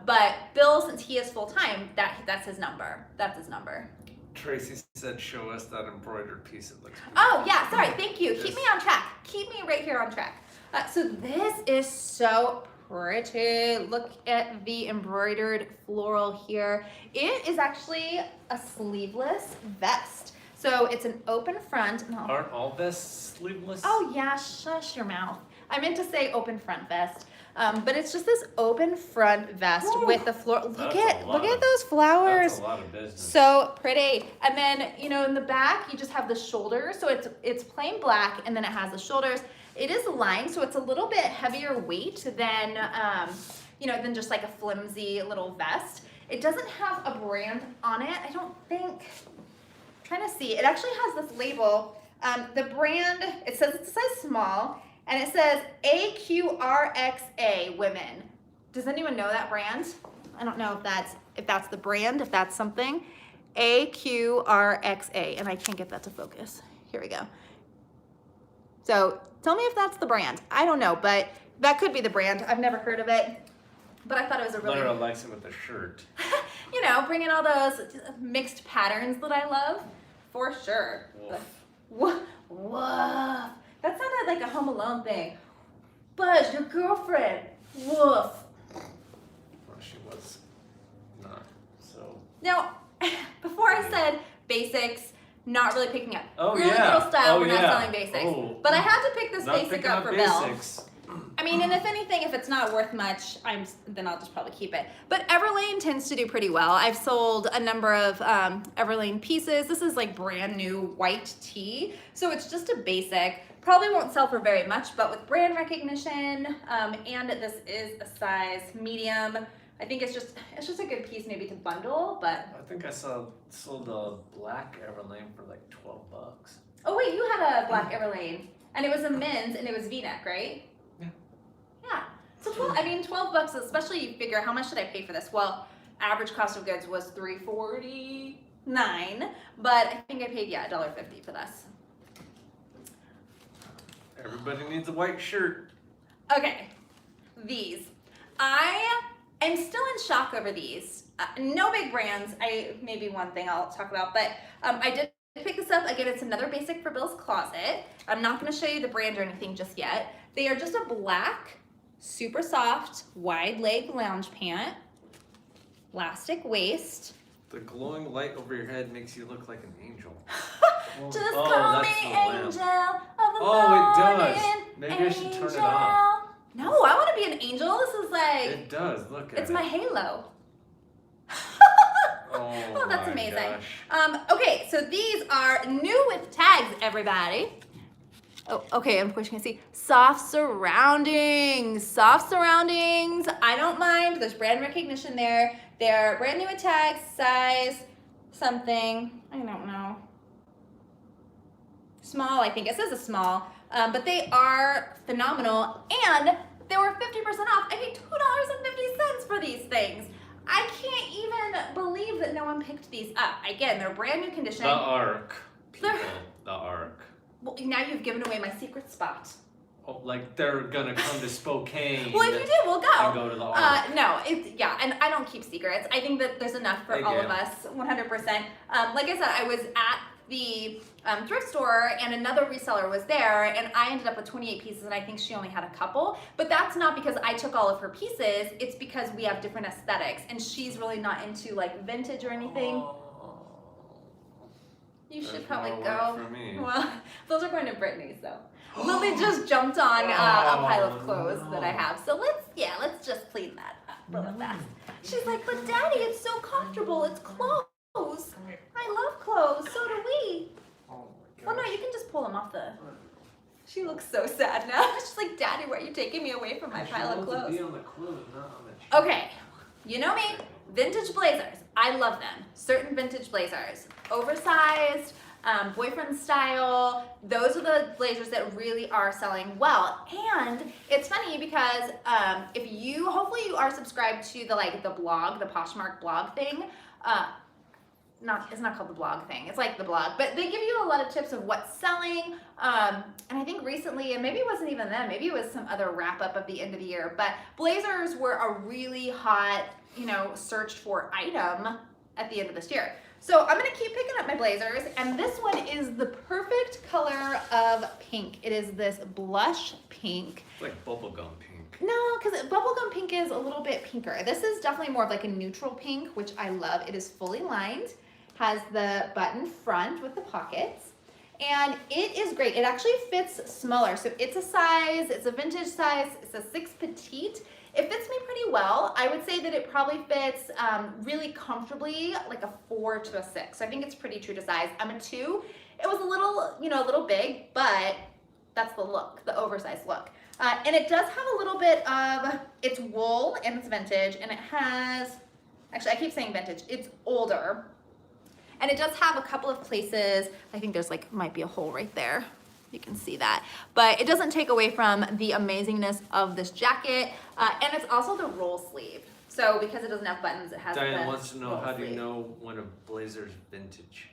But Bill, since he is full-time, that's his number. That's his number. Tracy said, show us that embroidered piece. It looks beautiful. Oh, yeah, sorry, thank you. Keep me on track. Keep me right here on track. So this is so pretty. Look at the embroidered floral here. It is actually a sleeveless vest. So it's an open front. No. Aren't all vests sleeveless? Oh yeah, shush your mouth. I meant to say open front vest. But it's just this open front vest with the floor. Look at those flowers. That's a lot of business. So pretty. And then, in the back, you just have the shoulders. So it's plain black, and then it has the shoulders. It is lined, so it's a little bit heavier weight than, than just like a flimsy little vest. It doesn't have a brand on it, I don't think. I'm trying to see. It actually has this label. The brand, it says it's a size small, and it says AQRXA Women. Does anyone know that brand? I don't know if that's the brand, if that's something. AQRXA, and I can't get that to focus. Here we go. So tell me if that's the brand. I don't know, but that could be the brand. I've never heard of it, but I thought it was a really... Lara likes it with the shirt. Bringing all those mixed patterns that I love, for sure. Woof. Woof. That sounded like a Home Alone thing. Buzz, your girlfriend. Woof. Well, she was not, so... Now, before I said basics, not really picking up. Oh, Girly yeah. Girl style, Oh, we're not yeah. selling basics. Oh. But I had to pick this Not basic picking up up for basics. Bill. I mean, and if anything, if it's not worth much, then I'll just probably keep it. But Everlane tends to do pretty well. I've sold a number of Everlane pieces. This is like brand new white tee, so it's just a basic. Probably won't sell for very much, but with brand recognition, and this is a size medium. I think it's just a good piece maybe to bundle, but. I think I sold a black Everlane for like $12. Oh wait, you had a black Everlane, and it was a men's, and it was V-neck, right? Yeah. Yeah. So $12, especially you figure how much did I pay for this? Well, average cost of goods was $3.49, but I think I paid $1.50 for this. Everybody needs a white shirt. Okay, these. I am still in shock over these. No big brands. Maybe one thing I'll talk about, but I did pick this up. Again, it's another basic for Bill's closet. I'm not going to show you the brand or anything just yet. They are just a black, super soft, wide leg lounge pant, elastic waist. The glowing light over your head makes you look like an angel. Just call me angel of the it morning. does. Maybe I should turn it off. No, I want to be an angel. This is like. It does. Look at it. It's my halo. Oh, that's my amazing. Gosh. Okay, so these are new with tags, everybody. Oh, okay, of course you can see. Soft surroundings. Soft surroundings. I don't mind. There's brand recognition there. They're brand new with tags, size, something. I don't know. Small, I think. It says a small. But they are phenomenal. And they were 50% off. I paid $2.50 for these things. I can't even believe that no one picked these up. Again, they're brand new condition. The Ark. People. The Ark. Well, now you've given away my secret spot. Oh, like they're gonna come to Spokane. Well, if you do, we'll go. And go to the Ark. No, and I don't keep secrets. I think that there's enough for all of us, 100%. Like I said, I was at the thrift store and another reseller was there and I ended up with 28 pieces and I think she only had a couple, but that's not because I took all of her pieces. It's because we have different aesthetics and she's really not into like vintage or anything. You should probably go. For me. Well, those are going to Brittany, so. Lily just jumped on a pile of clothes that I have. So let's just clean that up really fast. She's like, but Daddy, it's so comfortable. It's clothes. I love clothes. So do we. Oh my Well, no, you can just pull them off the. She looks so sad now. She's like, Daddy, why are you taking me away from my pile of clothes? Be on the clothes, not on the Okay, you know me. Vintage blazers. I love them. Certain vintage blazers. Oversized, boyfriend style. Those are the blazers that really are selling well. And it's funny because if you, hopefully you are subscribed to the blog, the Poshmark blog thing. It's not called the blog thing. It's like the blog, but they give you a lot of tips of what's selling. And I think recently, and maybe it wasn't even them, maybe it was some other wrap up of the end of the year, but blazers were a really hot, searched for item at the end of this year. So I'm gonna keep picking up my blazers, and this one is the perfect color of pink. It is this blush pink. It's like bubblegum pink. No, because bubblegum pink is a little bit pinker. This is definitely more of like a neutral pink, which I love. It is fully lined, has the button front with the pockets, and it is great. It actually fits smaller. So it's a vintage size, it's a 6 petite. It fits me pretty well. I would say that it probably fits really comfortably, like a 4 to a 6. So I think it's pretty true to size. I'm a 2. It was a little big, but that's the look, the oversized look. And it does have a little bit of, it's wool and it's vintage, and it has, actually I keep saying vintage, it's older. And it does have a couple of places, I think there's might be a hole right there. You can see that, but it doesn't take away from the amazingness of this jacket. And it's also the roll sleeve. So because it doesn't have buttons, it has Diane the wants to know, roll how do you sleeve. know when a blazer's vintage?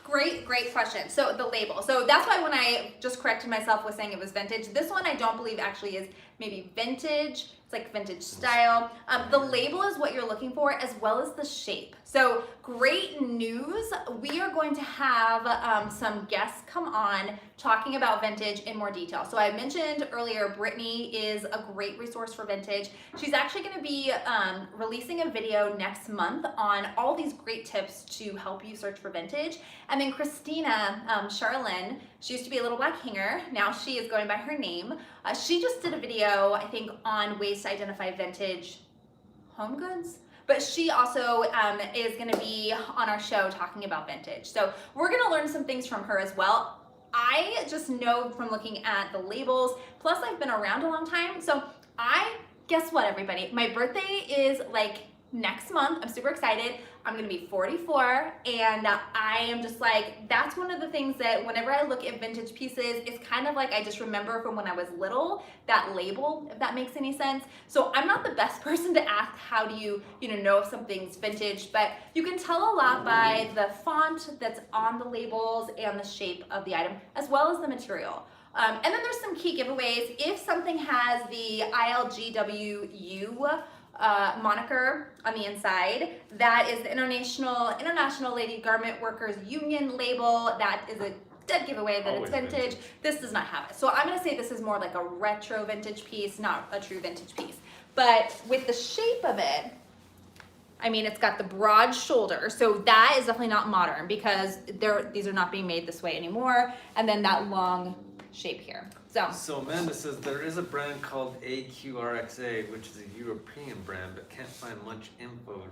Great question. So the label. So that's why when I just corrected myself with saying it was vintage, this one I don't believe actually is maybe vintage. It's like vintage style. The label is what you're looking for, as well as the shape. So great news. We are going to have some guests come on talking about vintage in more detail. So I mentioned earlier, Brittany is a great resource for vintage. She's actually going to be releasing a video next month on all these great tips to help you search for vintage. And then Christina Charlin, She used to be a little black hanger. Now she is going by her name. She just did a video, I think, on ways to identify vintage home goods. But she also is gonna be on our show talking about vintage. So we're gonna learn some things from her as well. I just know from looking at the labels, plus I've been around a long time. So guess what, everybody? My birthday is like next month. I'm super excited. I'm gonna be 44, and I am just like, that's one of the things that whenever I look at vintage pieces, it's kind of like I just remember from when I was little, that label, if that makes any sense. So I'm not the best person to ask how do you know if something's vintage, but you can tell a lot by the font that's on the labels and the shape of the item, as well as the material. And then there's some key giveaways. If something has the ILGWU moniker on the inside, that is the International Lady Garment Workers Union label. That is a dead giveaway that Always it's vintage. This does not have it. So I'm gonna say this is more like a retro vintage piece, not a true vintage piece. But with the shape of it, I mean, it's got the broad shoulder, so that is definitely not modern because these are not being made this way anymore. And then that long shape here. So Amanda says there is a brand called AQRXA, which is a European brand, but can't find much info,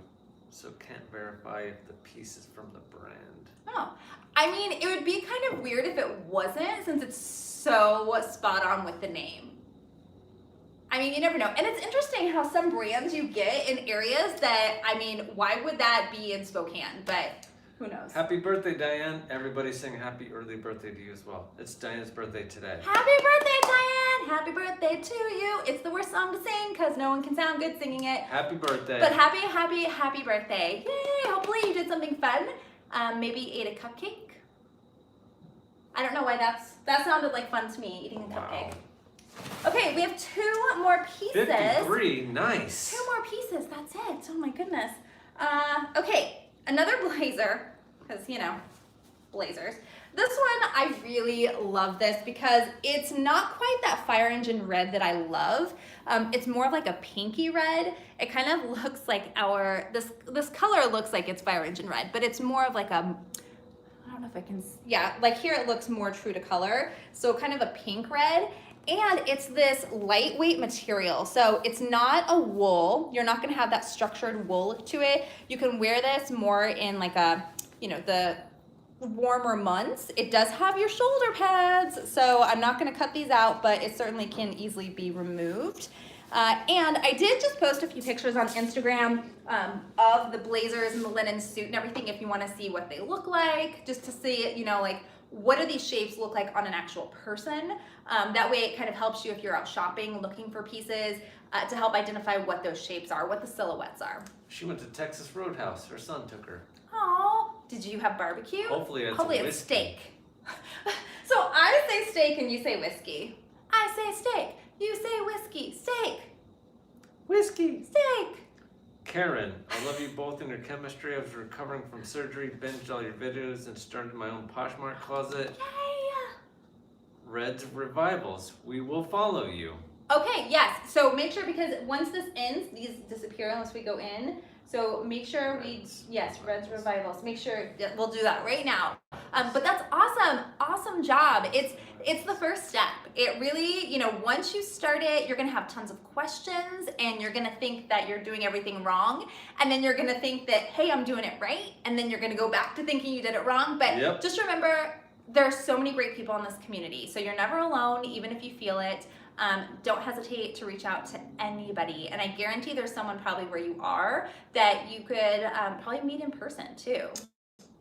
so can't verify if the piece is from the brand. Oh, I mean, it would be kind of weird if it wasn't, since it's so spot on with the name. I mean, you never know. And it's interesting how some brands you get in areas that, I mean, why would that be in Spokane? But who knows? Happy birthday, Diane. Everybody sing happy early birthday to you as well. It's Diane's birthday today. Happy birthday, Diane! Happy birthday to you. It's the worst song to sing because no one can sound good singing it. Happy birthday. But happy birthday. Yay! Hopefully you did something fun. Maybe ate a cupcake. I don't know why that sounded like fun to me, eating a cupcake. Okay, we have 2 more pieces. 53, nice. 2 more pieces, that's it. Oh my goodness. Okay, another blazer, because blazers. This one, I really love this because it's not quite that fire engine red that I love. It's more of like a pinky red. It kind of looks like this color looks like it's fire engine red, but it's more of like a, I don't know if I can, yeah, like here it looks more true to color. So kind of a pink red. And it's this lightweight material. So it's not a wool. You're not gonna have that structured wool to it. You can wear this more in like a, the warmer months. It does have your shoulder pads. So I'm not gonna cut these out, but it certainly can easily be removed. And I did just post a few pictures on Instagram of the blazers and the linen suit and everything if you wanna see what they look like, just to see, like, what do these shapes look like on an actual person? That way it kind of helps you if you're out shopping, looking for pieces, to help identify what those shapes are, what the silhouettes are. She went to Texas Roadhouse. Her son took her. Oh, did you have barbecue? Hopefully it's steak. So I say steak and you say whiskey. I say steak, you say whiskey. Steak. Whiskey. Steak. Karen, I love you both in your chemistry. I was recovering from surgery, binged all your videos, and started my own Poshmark closet. Yay! Red's Revivals. We will follow you. Okay, yes. So make sure, because once this ends, these disappear unless we go in. So make sure Red's Revivals. Make sure we'll do that right now. But that's awesome. Awesome job. It's the first step. It really, once you start it, you're gonna have tons of questions and you're gonna think that you're doing everything wrong. And then you're gonna think that, hey, I'm doing it right. And then you're gonna go back to thinking you did it wrong. But just remember, there are so many great people in this community. So you're never alone, even if you feel it. Don't hesitate to reach out to anybody. And I guarantee there's someone probably where you are that you could probably meet in person too.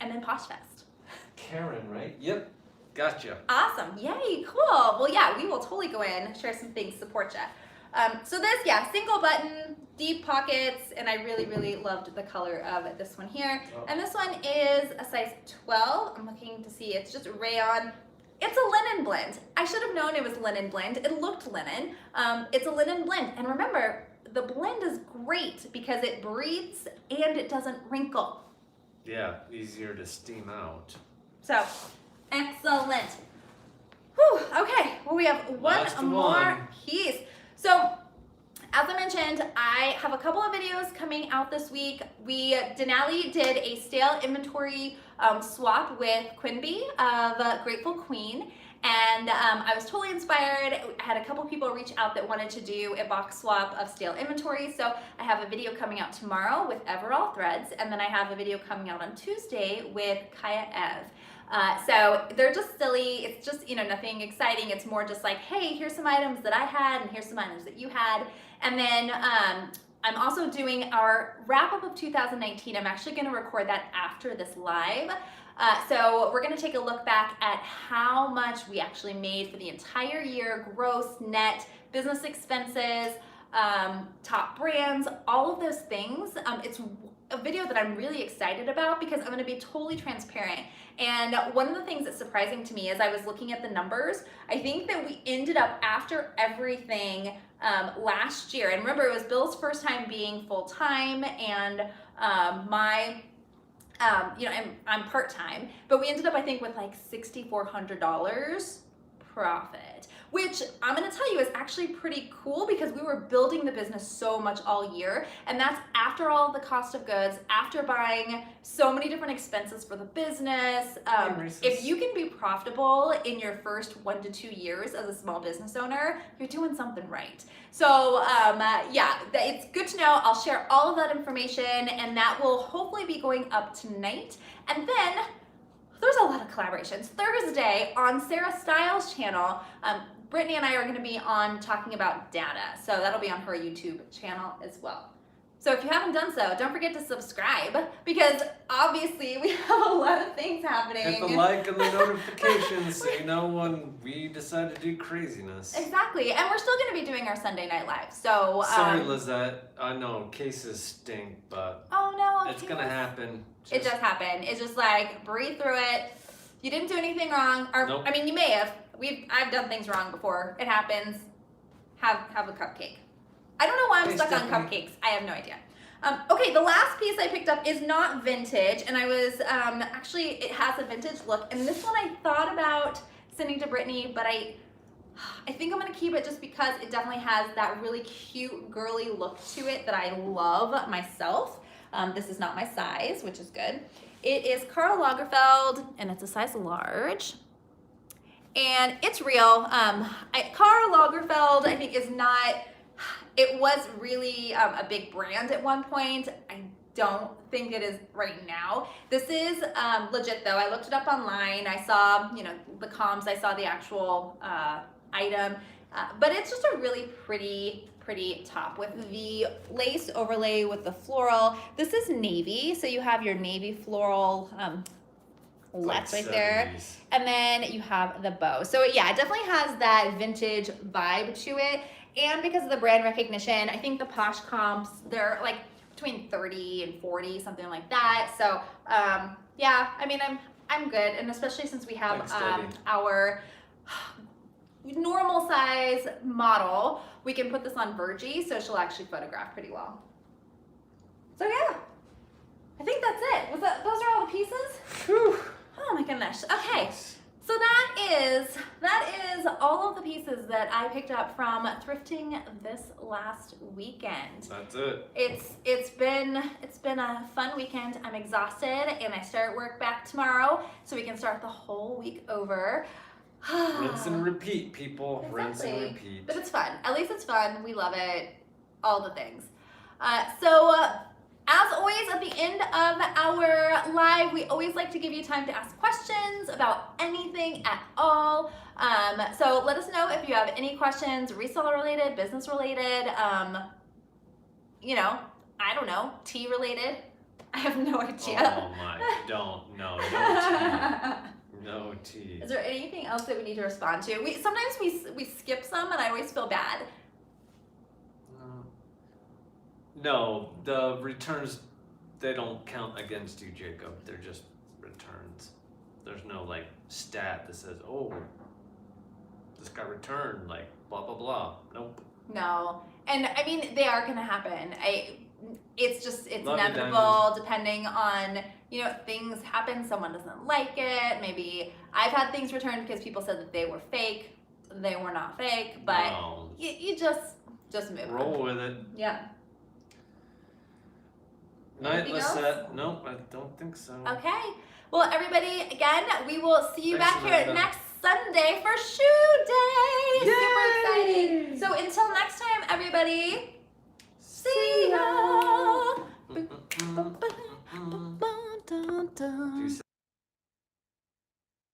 And then PoshFest. Karen, right? Yep. Gotcha. Awesome. Yay. Cool. Well, yeah, we will totally go in, share some things, support you. So this, single button, deep pockets, and I really, really loved the color of this one here. Oh. And this one is a size 12. I'm looking to see, it's just rayon. It's a linen blend. I should have known it was linen blend. It looked linen. It's a linen blend. And remember, the blend is great because it breathes and it doesn't wrinkle. Yeah, easier to steam out. So, excellent. Whew, okay, well we have one more piece. So, as I mentioned, I have a couple of videos coming out this week. Denali did a stale inventory swap with Quinby of Grateful Queen. And I was totally inspired. I had a couple people reach out that wanted to do a box swap of stale inventory. So I have a video coming out tomorrow with Everall Threads, and then I have a video coming out on Tuesday with Kaya Ev. So they're just silly. It's just, nothing exciting. It's more just like, hey, here's some items that I had, and here's some items that you had. And then I'm also doing our wrap up of 2019. I'm actually going to record that after this live. So we're going to take a look back at how much we actually made for the entire year, gross, net, business expenses, top brands, all of those things. It's a video that I'm really excited about because I'm going to be totally transparent. And one of the things that's surprising to me as I was looking at the numbers, I think that we ended up after everything last year. And remember, it was Bill's first time being full-time, and I'm part-time, but we ended up, I think, with like $6,400 profit, which I'm going to tell you is actually pretty cool because we were building the business so much all year. And that's after all of the cost of goods, after buying so many different expenses for the business. If you can be profitable in your first 1 to 2 years as a small business owner, you're doing something right. So it's good to know. I'll share all of that information, and that will hopefully be going up tonight. And then there's a lot of collaborations. Thursday on Sarah Styles' channel, Brittany and I are going to be on talking about data. So that'll be on her YouTube channel as well. So if you haven't done so, don't forget to subscribe because obviously we have a lot of things happening. Hit the like and the notifications so you know when we decide to do craziness. Exactly. And we're still going to be doing our Sunday Night Live. So sorry, Lizette. I know cases stink, but it's going to happen. It does happen. It's just like breathe through it. You didn't do anything wrong. Or nope. I mean, you may have. I've done things wrong before. It happens. Have a cupcake. I don't know why I'm stuck on cupcakes. I have no idea. Okay, the last piece I picked up is not vintage, and I was actually, it has a vintage look, and this one I thought about sending to Brittany, but I think I'm gonna keep it just because it definitely has that really cute girly look to it that I love myself. This is not my size, which is good. It is Karl Lagerfeld, and it's a size large. And it's real. Karl Lagerfeld, I think, is not, it was really a big brand at one point. I don't think it is right now. This is legit though. I looked it up online. I saw, the comms, I saw the actual item, but it's just a really pretty top with the lace overlay with the floral. This is navy, so you have your navy floral lets right there, and then you have the bow. So yeah, it definitely has that vintage vibe to it, and because of the brand recognition, I think the Posh comps, they're like between 30 and 40, something like that. So yeah, I mean, I'm good, and especially since we have our normal size model, we can put this on Virgie, so she'll actually photograph pretty well. So yeah, I think that's it. Those are all the pieces? Whew. Oh my goodness. Okay, so that is all of the pieces that I picked up from thrifting this last weekend. That's it. It's been a fun weekend. I'm exhausted, and I start work back tomorrow, so we can start the whole week over. Rinse and repeat, people. Exactly. Rinse and repeat. But it's fun. At least it's fun. We love it. All the things. As always, at the end of our live, we always like to give you time to ask questions about anything at all. So let us know if you have any questions, reseller related, business related, I don't know, tea related. I have no idea. Oh my, no tea. No tea. Is there anything else that we need to respond to? Sometimes we skip some, and I always feel bad. No, the returns, they don't count against you, Jacob. They're just returns. There's no like stat that says, oh, this got returned, like blah blah blah. Nope. No, and I mean they are gonna happen. It's Love inevitable depending on things happen. Someone doesn't like it. Maybe I've had things returned because people said that they were fake. They were not fake, but no. you just just move on. Roll with it. Yeah. Night, Anything else? Lisette. Nope, I don't think so. Okay. Well, everybody, again, we will see you Thanks, back here Amanda. next Sunday for Shoe Day. Yay! Super exciting. So until next time, everybody, see ya. Do you